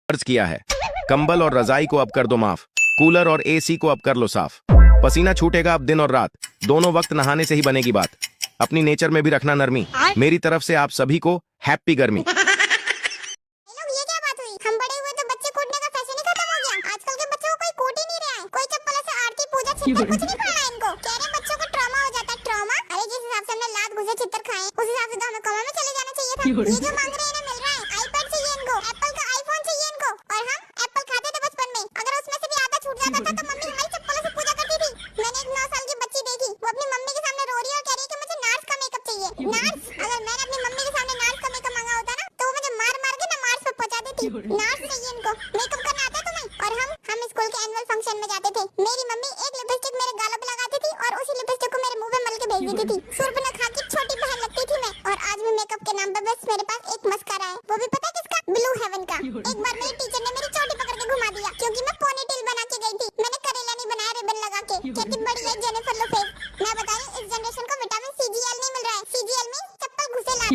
अर्ज किया है। कंबल और रजाई को अब कर दो माफ, कूलर और एसी को अब कर लो साफ। पसीना छूटेगा अब दिन और रात, दोनों वक्त नहाने से ही बनेगी बात। अपनी नेचर में भी रखना नरमी, मेरी तरफ से आप सभी को हैप्पी गर्मी। ये क्या बात हुई? हम बड़े हुए तो बच्चे कूटने का फैशन ही खत्म हो गया। आजकल के बच्चों को कोई कूट ही नहीं रहा है। कोई चप्पल से आरती पूजा छितर कुछ नहीं पढ़ना इनको। कह रहे बच्चों को ट्रॉमा हो जाता है। ट्रॉमा? अरे जिस हिसाब से हमने लात घुसे छितर खाए उस हिसाब से तो हमें कोमा में चले जाना चाहिए था। ये जो मांग रहे हैं ना मिल रहा है। आईपैड चाहिए इनको, एप्पल का आईफोन चाहिए इनको। और हम एप्पल खाते थे बचपन में, अगर उसमें से भी आधा छूट जाता था तो मम्मी हमारी चप्पलों से पूजा करती थी। मैंने एक 9 साल की बच्ची देखी, वो अपनी मम्मी के सामने रो रही है और कह रही है कि मुझे नार्स का मेकअप चाहिए। नार्स? अगर मैंने अपनी मम्मी के सामने नार्स का मेकअप मांगा होता ना तो वो मुझे मार मार के ना मार्स पे पहुंचा देती। नार्स चाहिए इनको, मेकअप करना आता है तुम्हें? और हम स्कूल के एनुअल फंक्शन में जाते थे। मेरी मम्मी एक लिपस्टिक मेरे गालों पे लगाती थी और उसी लिपस्टिक को मेरे मुंह पे मल के भेज देती थी। सुर्पनखा की छोटी बहन लगती थी मैं। और आज भी मेकअप के नाम पे बस मेरे पास एक मस्कारा है, वो भी पता है किसका? ब्लू हेवन का। एक बार मेरी टीचर ने मेरी चोटी पकड़ के घुमा दिया क्योंकि मैं पोनीटेल बना के गई थी। मैंने करेला नहीं बनाया रिबन लगा के। कहती बड़ी है जेनिफर लोपेज। मैं बता रही हूं इस जनरेशन को विटामिन सीजीएल नहीं मिल रहा है। सीजीएल में चप्पल घुसे लात।